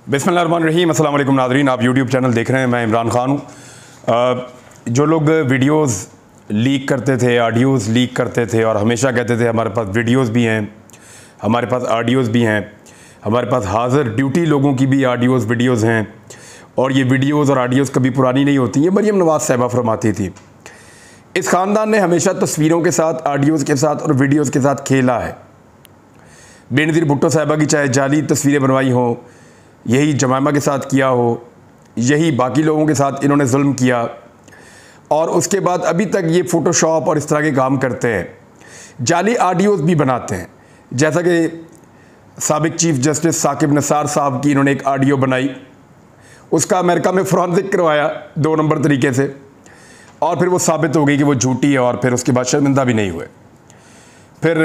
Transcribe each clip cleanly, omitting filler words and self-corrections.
बिस्मिल्लाहिर्रहमानिर्रहीम। अस्सलाम वालेकुम नाज़रीन, आप यूट्यूब चैनल देख रहे हैं। मैं इमरान ख़ान हूँ। जो लोग वीडियोस लीक करते थे, ऑडियोज़ लीक करते थे और हमेशा कहते थे हमारे पास वीडियोस भी हैं, हमारे पास ऑडियोज़ भी हैं, हमारे पास हाज़िर ड्यूटी लोगों की भी ऑडियोज़ वीडियोज़ हैं और ये वीडियोज़ और ऑडियोज़ कभी पुरानी नहीं होती। ये मरियम नवाज़ साहिबा फरमाती थी। इस ख़ानदान ने हमेशा तस्वीरों के साथ, ऑडियोज़ के साथ और वीडियोज़ के साथ खेला है। बेनज़ीर भुट्टो साहिबा की चाहे जाली तस्वीरें बनवाई हों, यही जमाइमा के साथ किया हो, यही बाकी लोगों के साथ इन्होंने जुल्म किया और उसके बाद अभी तक ये फ़ोटोशॉप और इस तरह के काम करते हैं। जाली ऑडियोज़ भी बनाते हैं, जैसा कि साबिक चीफ़ जस्टिस साकिब निसार साहब की इन्होंने एक ऑडियो बनाई, उसका अमेरिका में फ़ोरेंसिक करवाया 2 नंबर तरीके से और फिर वो साबित हो गई कि वो झूठी है और फिर उसके बाद शर्मिंदा भी नहीं हुए। फिर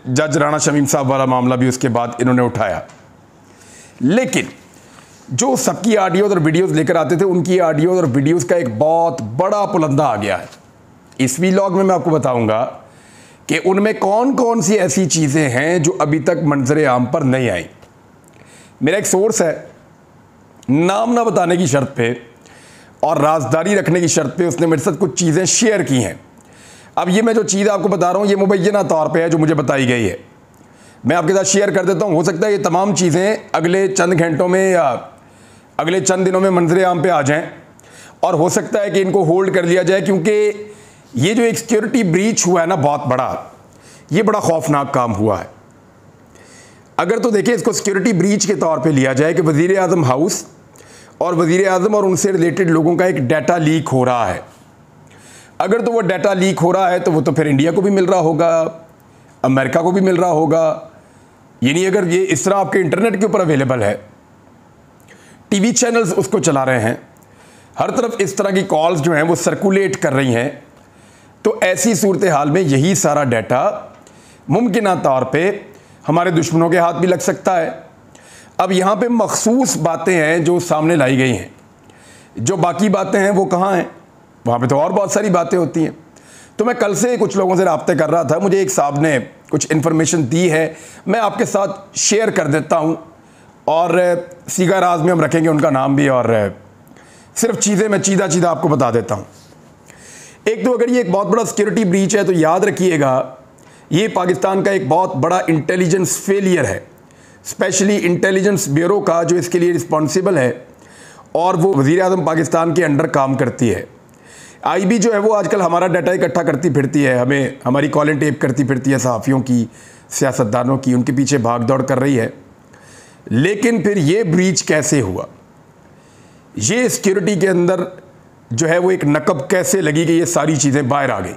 जज राणा शमीम साहब वाला मामला भी उसके बाद इन्होंने उठाया। लेकिन जो सबकी ऑडियोज़ और वीडियोज़ लेकर आते थे, उनकी ऑडियोज़ और वीडियोज़ का एक बहुत बड़ा पुलंदा आ गया है। इस वीलॉग में मैं आपको बताऊंगा कि उनमें कौन कौन सी ऐसी चीज़ें हैं जो अभी तक मंजर आम पर नहीं आई। मेरा एक सोर्स है, नाम ना बताने की शर्त पे और राजदारी रखने की शर्त पे उसने मेरे साथ कुछ चीज़ें शेयर की हैं। अब ये मैं जो चीज़ आपको बता रहा हूँ, ये मुबैना तौर पे है जो मुझे बताई गई है। मैं आपके साथ शेयर कर देता हूँ। हो सकता है ये तमाम चीज़ें अगले चंद घंटों में या अगले चंद दिनों में मंजर आम पे आ जाएं और हो सकता है कि इनको होल्ड कर लिया जाए, क्योंकि ये जो एक सिक्योरिटी ब्रीच हुआ है ना बहुत बड़ा, ये बड़ा खौफनाक काम हुआ है। अगर तो देखिए इसको सिक्योरिटी ब्रीच के तौर पे लिया जाए कि वज़ीर आज़म हाउस और वज़ीर आज़म और उनसे रिलेटेड लोगों का एक डाटा लीक हो रहा है। अगर तो वो डाटा लीक हो रहा है तो वो तो फिर इंडिया को भी मिल रहा होगा, अमेरिका को भी मिल रहा होगा। यानी अगर ये इस तरह आपके इंटरनेट के ऊपर अवेलेबल है, टीवी चैनल्स उसको चला रहे हैं, हर तरफ इस तरह की कॉल्स जो हैं वो सर्कुलेट कर रही हैं, तो ऐसी सूरत हाल में यही सारा डाटा मुमकिन तौर पे हमारे दुश्मनों के हाथ भी लग सकता है। अब यहाँ पे मखसूस बातें हैं जो सामने लाई गई हैं, जो बाकी बातें हैं वो कहाँ हैं? वहाँ पे तो और बहुत सारी बातें होती हैं। तो मैं कल से कुछ लोगों से रब्ते कर रहा था, मुझे एक साहब ने कुछ इन्फॉर्मेशन दी है, मैं आपके साथ शेयर कर देता हूँ और सीगा राज में हम रखेंगे उनका नाम भी और सिर्फ चीज़ें मैं चीदा आपको बता देता हूँ। एक तो अगर ये एक बहुत बड़ा सिक्योरिटी ब्रीच है तो याद रखिएगा ये पाकिस्तान का एक बहुत बड़ा इंटेलिजेंस फेलियर है, स्पेशली इंटेलिजेंस ब्यूरो का जो इसके लिए रिस्पॉन्सिबल है और वो वज़ीर आज़म पाकिस्तान के अंडर काम करती है। आईबी जो है वो आजकल हमारा डाटा इकट्ठा करती फिरती है, हमें हमारी कॉलिंग टेप करती फिरती है, सहाफ़ियों की, सियासतदानों की, उनके पीछे भाग दौड़ कर रही है। लेकिन फिर ये ब्रीच कैसे हुआ? ये सिक्योरिटी के अंदर जो है वो एक नकब कैसे लगी कि ये सारी चीज़ें बाहर आ गई?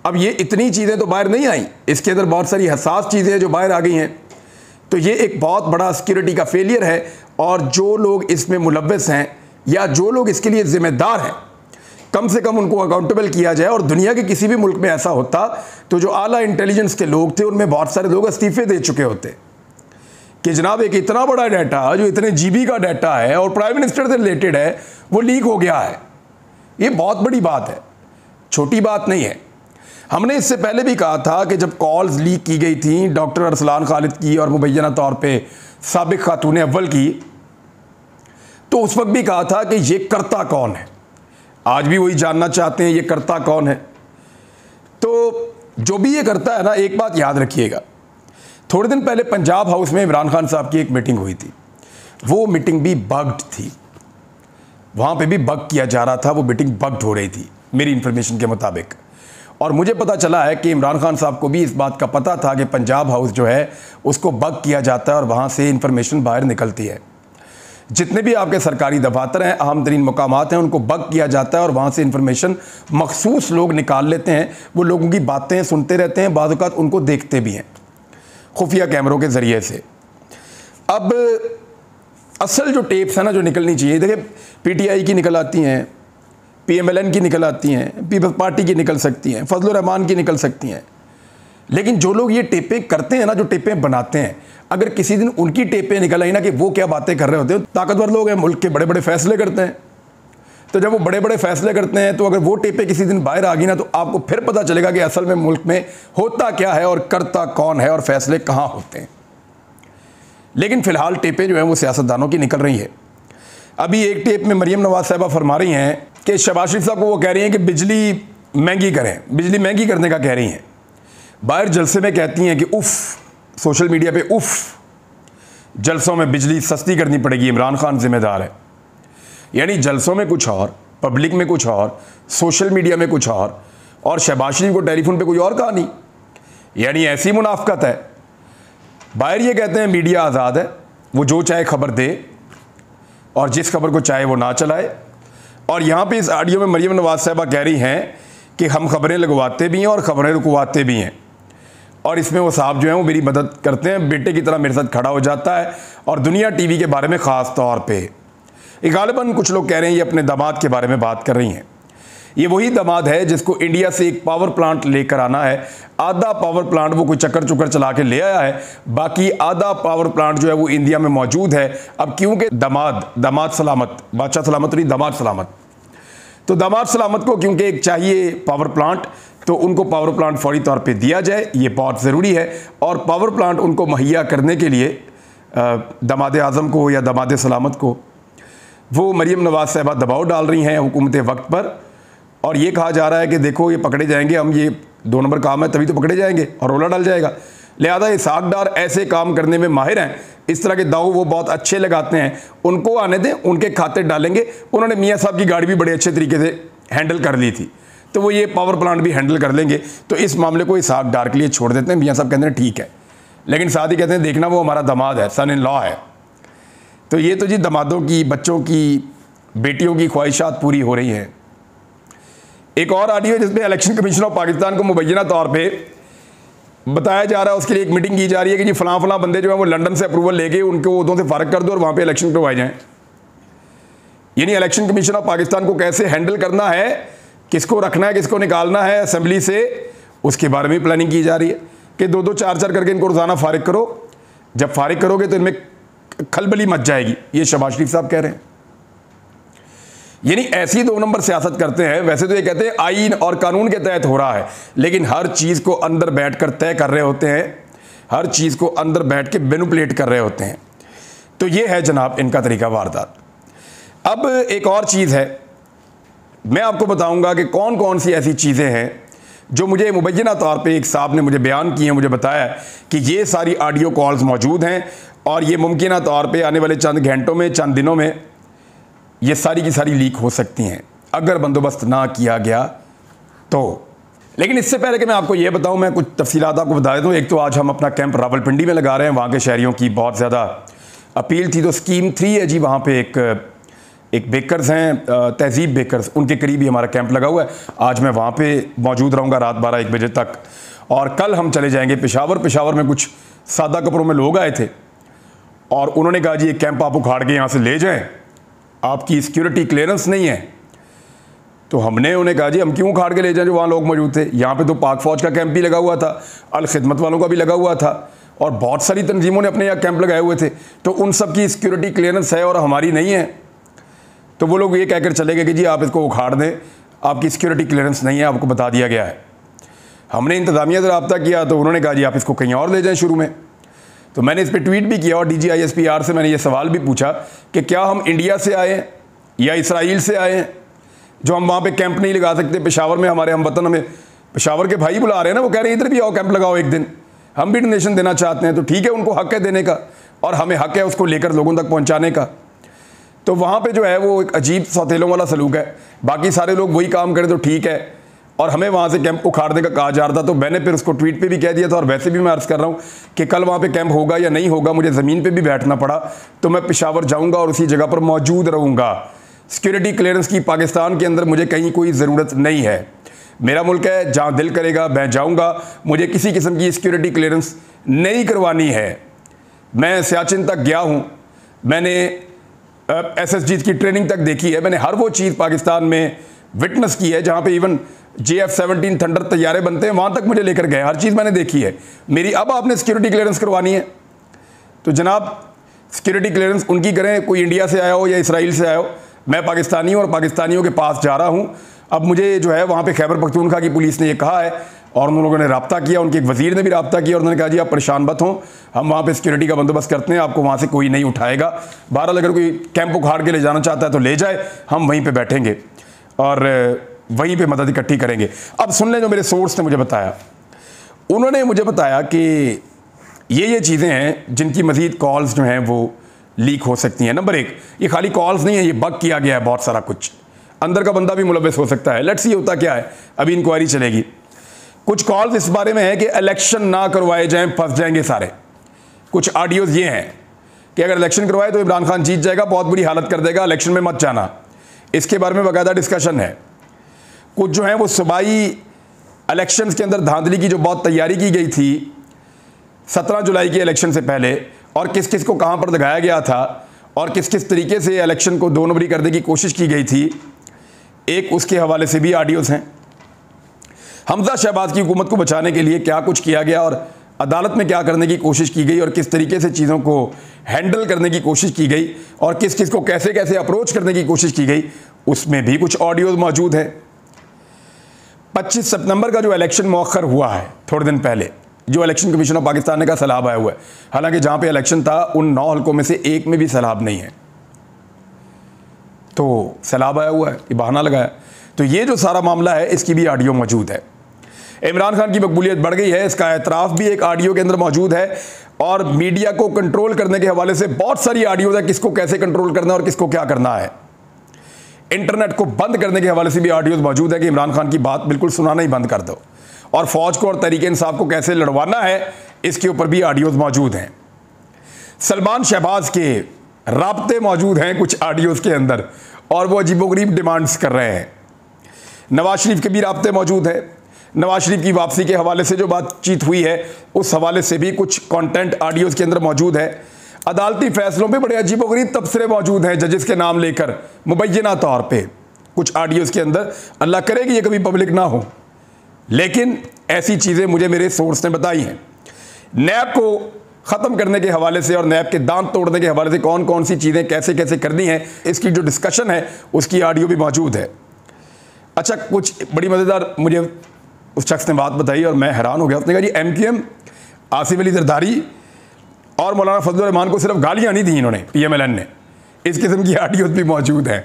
अब ये इतनी चीज़ें तो बाहर नहीं आई, इसके अंदर बहुत सारी हसास चीज़ें हैं जो बाहर आ गई हैं। तो ये एक बहुत बड़ा सिक्योरिटी का फेलियर है और जो लोग इसमें मुलव्वस हैं या जो लोग इसके लिए ज़िम्मेदार हैं, कम से कम उनको अकाउंटेबल किया जाए। और दुनिया के किसी भी मुल्क में ऐसा होता तो जो आला इंटेलिजेंस के लोग थे उनमें बहुत सारे लोग इस्तीफ़े दे चुके होते कि जनाब एक इतना बड़ा डाटा जो इतने जीबी का डाटा है और प्राइम मिनिस्टर से रिलेटेड है वो लीक हो गया है। ये बहुत बड़ी बात है, छोटी बात नहीं है। हमने इससे पहले भी कहा था कि जब कॉल्स लीक की गई थी डॉक्टर अरसलान खालिद की और मुबैना तौर पे साबिक खातून अव्वल की, तो उस वक्त भी कहा था कि ये करता कौन है। आज भी वही जानना चाहते हैं ये करता कौन है। तो जो भी ये करता है ना, एक बात याद रखिएगा, थोड़े दिन पहले पंजाब हाउस में इमरान खान साहब की एक मीटिंग हुई थी, वो मीटिंग भी बग्ड थी, वहाँ पे भी बग किया जा रहा था, वो मीटिंग बग्ड हो रही थी मेरी इन्फॉर्मेशन के मुताबिक। और मुझे पता चला है कि इमरान खान साहब को भी इस बात का पता था कि पंजाब हाउस जो है उसको बग किया जाता है और वहाँ से इन्फॉर्मेशन बाहर निकलती है। जितने भी आपके सरकारी दफातर हैं, अहम तरीन मकामात हैं, उनको बग किया जाता है और वहाँ से इन्फॉर्मेशन मखसूस लोग निकाल लेते हैं। वो लोगों की बातें सुनते रहते हैं, बाज़ औक़ात उनको देखते भी हैं खुफिया कैमरों के ज़रिए से। अब असल जो टेप्स हैं ना जो निकलनी चाहिए, देखिए पीटीआई की निकल आती हैं, पीएमएलएन की निकल आती हैं, पीपल्स पार्टी की निकल सकती हैं, फजलुर रहमान की निकल सकती हैं। लेकिन जो लोग ये टेपें करते हैं ना, जो टेपें बनाते हैं, अगर किसी दिन उनकी टेपें निकल आई ना कि वो क्या बातें कर रहे होते हैं, ताकतवर लोग हैं, मुल्क के बड़े बड़े फैसले करते हैं, तो जब वो बड़े बड़े फैसले करते हैं तो अगर वो टेपें किसी दिन बाहर आ गई ना तो आपको फिर पता चलेगा कि असल में मुल्क में होता क्या है और करता कौन है और फैसले कहाँ होते हैं। लेकिन फ़िलहाल टेपें जो हैं वो सियासतदानों की निकल रही है। अभी एक टेप में मरीम नवाज़ साहिबा फरमा रही हैं कि शहबाज शरीफ साहब को वो कह रही हैं कि बिजली महंगी करें, बिजली महंगी करने का कह रही हैं। बाहर जलसे में कहती हैं कि उफ़, सोशल मीडिया पे उफ़, जलसों में बिजली सस्ती करनी पड़ेगी, इमरान खान जिम्मेदार है। यानी जलसों में कुछ और, पब्लिक में कुछ और, सोशल मीडिया में कुछ और शहबाज शरीफ को टेलीफोन पे कोई और कहानी। यानी ऐसी मुनाफकत है। बाहर ये कहते हैं मीडिया आज़ाद है, वो जो चाहे खबर दे और जिस खबर को चाहे वो ना चलाए। और यहाँ पे इस ऑडियो में मरीम नवाज़ साहिबा कह रही हैं कि हम खबरें लगवाते भी हैं और खबरें रुकवाते भी हैं, और इसमें वो साहब जो हैं वो मेरी मदद करते हैं, बेटे की तरह मेरे साथ खड़ा हो जाता है। और दुनिया टीवी के बारे में ख़ास तौर पे गालिबन कुछ लोग कह रहे हैं ये अपने दामाद के बारे में बात कर रही हैं। ये वही दामाद है जिसको इंडिया से एक पावर प्लांट लेकर आना है। आधा पावर प्लांट वो कोई चक्कर चुक्कर चला के ले आया है, बाकी आधा पावर प्लांट जो है वो इंडिया में मौजूद है। अब क्योंकि दामाद सलामत, बादशाह सलामत नहीं, दामाद सलामत, तो दामाद सलामत को क्योंकि एक चाहिए पावर प्लांट, तो उनको पावर प्लांट फौरी तौर पे दिया जाए, ये बहुत ज़रूरी है। और पावर प्लांट उनको मुहैया करने के लिए दामाद आज़म को या दामाद सलामत को वो मरीम नवाज़ साहिबा दबाव डाल रही हैं हुकूमत वक्त पर। और ये कहा जा रहा है कि देखो ये पकड़े जाएंगे, हम ये 2 नंबर काम है तभी तो पकड़े जाएंगे, और रोला डल जाएगा। लिहाजा इसाक डार ऐसे काम करने में माहिर हैं, इस तरह के दाव वो बहुत अच्छे लगाते हैं, उनको आने दें, उनके खाते डालेंगे। उन्होंने मियाँ साहब की गाड़ी भी बड़े अच्छे तरीके से हैंडल कर ली थी, तो वो ये पावर प्लांट भी हैंडल कर लेंगे। तो इस मामले को इसाक डार के लिए छोड़ देते हैं। मियाँ साहब कहते हैं ठीक है, लेकिन साथ ही कहते हैं देखना वो हमारा दामाद है, सन इन लॉ है। तो ये तो जी दामादों की, बच्चों की, बेटियों की ख्वाहिशात पूरी हो रही हैं। एक और ऑडियो जिसमें इलेक्शन कमीशन ऑफ पाकिस्तान को मुबैना तौर पे बताया जा रहा है, उसके लिए एक मीटिंग की जा रही है कि जी फलां बंदे जो है वो लंदन से अप्रूवल लेके उनको उहदों से फारग कर दो और वहाँ पे इलेक्शन करवाए जाएं। यानी इलेक्शन कमीशन ऑफ पाकिस्तान को कैसे हैंडल करना है, किसको रखना है, किसको निकालना है असेंबली से, उसके बारे में प्लानिंग की जा रही है कि 2-2 4-4 करके इनको रोज़ाना फारिग करो। जब फारिग करोगे तो इनमें खलबली मच जाएगी, ये शहबाज शरीफ साहब कह रहे हैं। यानी ऐसी 2 नंबर सियासत करते हैं। वैसे तो ये कहते हैं आईन और कानून के तहत हो रहा है, लेकिन हर चीज़ को अंदर बैठकर तय कर रहे होते हैं, हर चीज़ को अंदर बैठ के मैनिपुलेट कर रहे होते हैं। तो ये है जनाब इनका तरीका वारदात। अब एक और चीज़ है, मैं आपको बताऊंगा कि कौन कौन सी ऐसी चीज़ें हैं जो मुझे मुबैना तौर पे एक साहब ने मुझे बयान किए हैं, मुझे बताया कि ये सारी ऑडियो कॉल्स मौजूद हैं और ये मुमकिन तौर पे आने वाले चंद घंटों में, चंद दिनों में ये सारी की सारी लीक हो सकती हैं अगर बंदोबस्त ना किया गया तो। लेकिन इससे पहले कि मैं आपको ये बताऊं, मैं कुछ तफसीलात आपको बता देता हूँ। एक तो आज हम अपना कैंप रावलपिंडी में लगा रहे हैं, वहाँ के शहरियों की बहुत ज़्यादा अपील थी, तो स्कीम 3 है जी। वहाँ पे एक बेकर्स हैं, तहजीब बेकर्स, उनके करीब ही हमारा कैंप लगा हुआ है। आज मैं वहाँ पे मौजूद रहूँगा रात 12-1 बजे तक, और कल हम चले जाएंगे पेशावर में कुछ सादा कपड़ों में लोग आए थे और उन्होंने कहा जी ये कैंप आप उखाड़ के यहाँ से ले जाएँ, आपकी सिक्योरिटी क्लियरेंस नहीं है। तो हमने उन्हें कहा जी हम क्यों उखाड़ के ले जाएं जो वहाँ लोग मौजूद थे। यहाँ पे तो पाक फ़ौज का कैंप भी लगा हुआ था, अल खिदमत वालों का भी लगा हुआ था, और बहुत सारी तंजीमों ने अपने यहाँ कैंप लगाए हुए थे। तो उन सब की सिक्योरिटी क्लियरेंस है और हमारी नहीं है। तो वो लोग ये कहकर चले गए कि जी आप इसको उखाड़ दें, आपकी सिक्योरिटी क्लियरेंस नहीं है, आपको बता दिया गया है। हमने इंतज़ामिया से रब्ता किया तो उन्होंने कहा जी आप इसको कहीं और ले जाएँ शुरू में। तो मैंने इस पर ट्वीट भी किया और DGISPR से मैंने ये सवाल भी पूछा कि क्या हम इंडिया से आए हैं या इसराइल से आए हैं जो हम वहाँ पे कैंप नहीं लगा सकते। पेशावर में हमारे हम वतन, हमें पेशावर के भाई बुला रहे हैं ना, वो कह रहे हैं इधर भी आओ कैंप लगाओ एक दिन, हम भी डोनेशन देना चाहते हैं। तो ठीक है, उनको हक है देने का और हमें हक है उसको लेकर लोगों तक पहुँचाने का। तो वहाँ पर जो है वो एक अजीब सौतेलों वाला सलूक है। बाकी सारे लोग वही काम करें तो ठीक है, और हमें वहाँ से कैंप उखाड़ने का कहा जा रहा था। तो मैंने फिर उसको ट्वीट पे भी कह दिया था, और वैसे भी मैं अर्ज़ कर रहा हूँ कि कल वहाँ पे कैंप होगा या नहीं होगा, मुझे ज़मीन पे भी बैठना पड़ा तो मैं पेशावर जाऊँगा और उसी जगह पर मौजूद रहूँगा। सिक्योरिटी क्लियरेंस की पाकिस्तान के अंदर मुझे कहीं कोई ज़रूरत नहीं है। मेरा मुल्क है, जहाँ दिल करेगा मैं जाऊँगा, मुझे किसी किस्म की सिक्योरिटी क्लियरेंस नहीं करवानी है। मैं सियाचिन तक गया हूँ, मैंने SSG की ट्रेनिंग तक देखी है, मैंने हर वो चीज़ पाकिस्तान में विटनेस की है जहाँ पे इवन JF-17 थंडर तैयारे बनते हैं, वहाँ तक मुझे लेकर गए, हर चीज़ मैंने देखी है मेरी। अब आपने सिक्योरिटी क्लियरेंस करवानी है तो जनाब सिक्योरिटी क्लियरेंस उनकी करें, कोई इंडिया से आया हो या इसराइल से आया हो। मैं पाकिस्तानी हूँ और पाकिस्तानियों के पास जा रहा हूँ। अब मुझे जो है वहाँ पे खैबर पख्तूनख्वा की पुलिस ने ये कहा है और उन लोगों ने रब्ता किया, उनके एक वज़ीर ने भी रब्ता किया और उन्होंने कहा जी आप परेशान मत हों, हम वहाँ पे सिक्योरिटी का बंदोबस्त करते हैं, आपको वहाँ से कोई नहीं उठाएगा। बहरहाल अगर कोई कैंप उखाड़ के ले जाना चाहता है तो ले जाए, हम वहीं पे बैठेंगे और वहीं पे मदद इकट्ठी करेंगे। अब सुन लें जो मेरे सोर्स ने मुझे बताया। उन्होंने मुझे बताया कि ये चीज़ें हैं जिनकी मज़ीद कॉल्स जो हैं वो लीक हो सकती हैं। नंबर 1, ये खाली कॉल्स नहीं है, ये बग किया गया है बहुत सारा कुछ, अंदर का बंदा भी मुलव्वस हो सकता है। लेट्स सी होता क्या है, अभी इंक्वायरी चलेगी। कुछ कॉल्स इस बारे में है कि इलेक्शन ना करवाए जाएं, फंस जाएंगे सारे। कुछ ऑडियोज ये हैं कि अगर इलेक्शन करवाए तो इमरान खान जीत जाएगा, बहुत बुरी हालत कर देगा, इलेक्शन में मत जाना। इसके बारे में बाकायदा डिस्कशन है। कुछ जो है वो सूबाई इलेक्शंस के अंदर धांधली की जो बहुत तैयारी की गई थी 17 जुलाई के इलेक्शन से पहले, और किस किस को कहां पर लगाया गया था और किस किस तरीके से इलेक्शन को 2 नंबरी करने की कोशिश की गई थी, एक उसके हवाले से भी ऑडियोज हैं। हमजा शहबाज की हुकूमत को बचाने के लिए क्या कुछ किया गया और अदालत में क्या करने की कोशिश की गई और किस तरीके से चीज़ों को हैंडल करने की कोशिश की गई और किस किस को कैसे कैसे अप्रोच करने की कोशिश की गई, उसमें भी कुछ ऑडियोज मौजूद है। 25 सितंबर का जो इलेक्शन मौखर हुआ है थोड़े दिन पहले, जो इलेक्शन कमीशन ऑफ पाकिस्तान ने का सैलाब आया हुआ है, हालांकि जहां पे इलेक्शन था उन 9 हल्कों में से एक में भी सैलाब नहीं है, तो सैलाब आया हुआ है, ये बहाना लगाया। तो ये जो सारा मामला है इसकी भी ऑडियो मौजूद है। इमरान खान की मकबूलियत बढ़ गई है, इसका एतराफ़ भी एक ऑडियो के अंदर मौजूद है। और मीडिया को कंट्रोल करने के हवाले से बहुत सारी ऑडियोज है, किसको कैसे कंट्रोल करना है और किसको क्या करना है। इंटरनेट को बंद करने के हवाले से भी ऑडियोज मौजूद है कि इमरान खान की बात बिल्कुल सुनाना ही बंद कर दो, और फौज को और तहरीक इंसाफ को कैसे लड़वाना है इसके ऊपर भी ऑडियोज मौजूद हैं। सलमान शहबाज के राब्ते मौजूद हैं कुछ ऑडियोज के अंदर, और वो अजीबोगरीब डिमांड्स कर रहे हैं। नवाज शरीफ के भी राब्ते मौजूद है। नवाज शरीफ की वापसी के हवाले से जो बातचीत हुई है उस हवाले से भी कुछ कंटेंट ऑडियोज के अंदर मौजूद है। अदालती फैसलों पे बड़े अजीबोगरीब तबसरे मौजूद हैं जजेस के नाम लेकर मुबैना तौर पे कुछ ऑडियोज के अंदर। अल्लाह करे कि ये कभी पब्लिक ना हो, लेकिन ऐसी चीज़ें मुझे मेरे सोर्स ने बताई हैं। नैब को ख़त्म करने के हवाले से और नैब के दांत तोड़ने के हवाले से कौन कौन सी चीज़ें कैसे कैसे करनी है, इसकी जो डिस्कशन है उसकी ऑडियो भी मौजूद है। अच्छा, कुछ बड़ी मज़ेदार मुझे उस शख्स ने बात बताई और मैं हैरान हो गया। उसने कहा जी MQM आसिफ अली जरदारी और मौलाना फजलुर रहमान को सिर्फ गालियाँ नहीं दी इन्होंने, PMLN ने। इस किस्म की ऑडियोज भी मौजूद हैं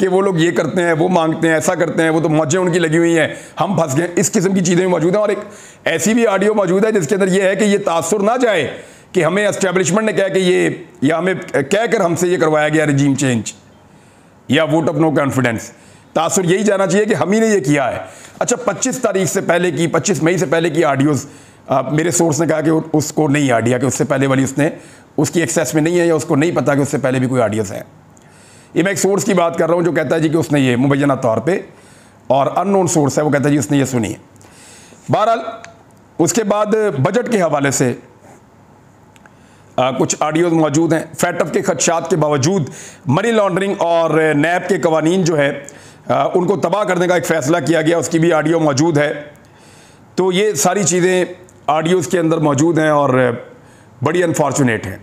कि वो लोग ये करते हैं, वो मांगते हैं, ऐसा करते हैं, वो तो मौजें उनकी लगी हुई हैं, हम फंस गए। इस किस्म की चीज़ें भी मौजूद हैं। और एक ऐसी भी ऑडियो मौजूद है जिसके अंदर ये है कि ये तासुर ना जाए कि हमें एस्टेब्लिशमेंट ने कहा कि ये, या हमें कहकर हमसे ये करवाया गया रिजीम चेंज या वोट ऑफ नो कॉन्फिडेंस। तासुर यही जाना चाहिए कि हम ही ने ये किया है। अच्छा, 25 तारीख से पहले की, 25 मई से पहले की ऑडियोज़ मेरे सोर्स ने कहा कि उसको नहीं आइडिया कि उससे पहले वाली उसने उसकी एक्सेस में नहीं है या उसको नहीं पता कि उससे पहले भी कोई ऑडियोज़ है। ये मैं एक सोर्स की बात कर रहा हूँ जो कहता है जी कि उसने ये मुबैना तौर पे, और अननोन सोर्स है वो कहता है जी उसने ये सुनी है। बहरहाल उसके बाद बजट के हवाले से कुछ ऑडियोज मौजूद हैं। फैटअप के खदशात के बावजूद मनी लॉन्ड्रिंग और नैब के कवानीन जो है उनको तबाह करने का एक फ़ैसला किया गया, उसकी भी ऑडियो मौजूद है। तो ये सारी चीज़ें ऑडियोज़ के अंदर मौजूद हैं और बड़ी अनफॉर्चुनेट हैं,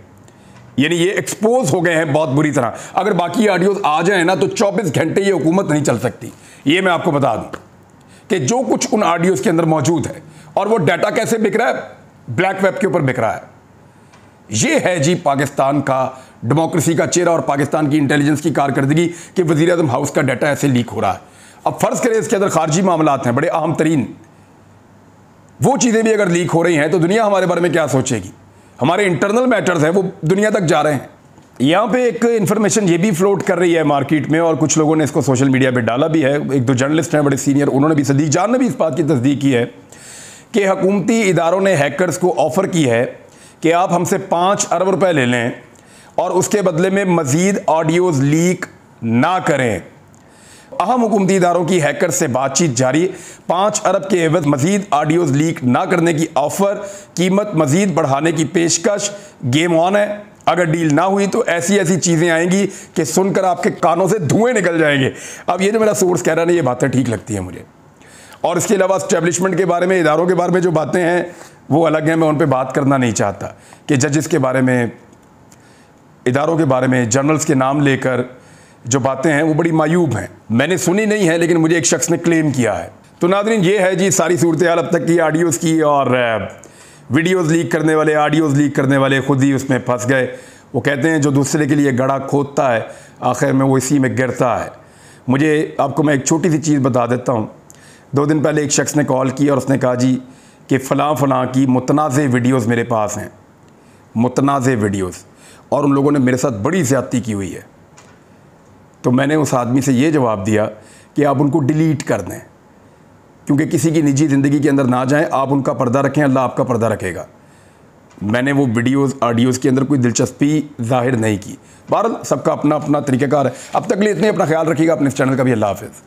यानी ये एक्सपोज हो गए हैं बहुत बुरी तरह। अगर बाकी ऑडियोज़ आ जाए ना तो 24 घंटे ये हुकूमत नहीं चल सकती। ये मैं आपको बता दूं कि जो कुछ उन ऑडियोज़ के अंदर मौजूद है, और वो डाटा कैसे बिक रहा है, ब्लैक वेब के ऊपर बिक रहा है। ये है जी पाकिस्तान का डेमोक्रेसी का चेहरा और पाकिस्तान की इंटेलिजेंस की कारकर्दगी कि वज़ीर आज़म हाउस का डाटा ऐसे लीक हो रहा है। अब फ़र्ज़ करें इसके अंदर खारजी मामलात हैं, बड़े अहम तरीन, वो चीज़ें भी अगर लीक हो रही हैं तो दुनिया हमारे बारे में क्या सोचेगी। हमारे इंटरनल मैटर्स हैं वो दुनिया तक जा रहे हैं। यहाँ पे एक इन्फॉर्मेशन ये भी फ्लोट कर रही है मार्केट में, और कुछ लोगों ने इसको सोशल मीडिया पे डाला भी है। एक दो जर्नलिस्ट हैं बड़े सीनियर, उन्होंने भी, सदीक जान ने भी इस बात की तस्दीक की है कि हुकूमती इदारों ने हैकर्स को ऑफ़र की है कि आप हमसे 5 अरब रुपए ले लें और उसके बदले में मज़ीद ऑडियोज़ लीक ना करें। अहम हुकूमती इदारों की हैकर से बातचीत जारी, 5 अरब के एवज मज़ीद ऑडियोज़ लीक ना करने की ऑफ़र, कीमत मज़ीद बढ़ाने की पेशकश, गेम ऑन है। अगर डील ना हुई तो ऐसी ऐसी चीज़ें आएंगी कि सुनकर आपके कानों से धुएं निकल जाएंगे। अब ये जो मेरा सोर्स कह रहा है ना, ये बातें ठीक लगती हैं मुझे। और इसके अलावा एस्टेब्लिशमेंट के बारे में, इदारों के बारे में जो बातें हैं वो अलग हैं, मैं उन पर बात करना नहीं चाहता कि जजेस के बारे में, इदारों के बारे में, जर्नल्स के नाम लेकर जो बातें हैं वो बड़ी मायूब हैं। मैंने सुनी नहीं है, लेकिन मुझे एक शख्स ने क्लेम किया है। तो नाज़रीन, ये है जी सारी सूरत हाल अब तक की ऑडियोज़ की, और वीडियोज़ लीक करने वाले, ऑडियोज़ लीक करने वाले खुद ही उसमें फंस गए। वो कहते हैं जो दूसरे के लिए गड़ा खोदता है आखिर में वो इसी में गिरता है। मुझे आपको मैं एक छोटी सी चीज़ बता देता हूँ। 2 दिन पहले एक शख्स ने कॉल की और उसने कहा जी कि फ़लाँ की मुतनाज़े वीडियोज़ मेरे पास हैं, मुतनाज़े वीडियोज़, और उन लोगों ने मेरे साथ बड़ी ज़्यादती की हुई है। तो मैंने उस आदमी से ये जवाब दिया कि आप उनको डिलीट कर दें, क्योंकि किसी की निजी ज़िंदगी के अंदर ना जाएं। आप उनका पर्दा रखें, अल्लाह आपका पर्दा रखेगा। मैंने वो वीडियोज़ ऑडियोज़ के अंदर कोई दिलचस्पी ज़ाहिर नहीं की। बहरहाल सबका अपना अपना तरीक़ाकार है। अब तक लिए इतने, अपना ख्याल रखिएगा, अपने इस चैनल का भी। अल्लाह हाफ़िज़।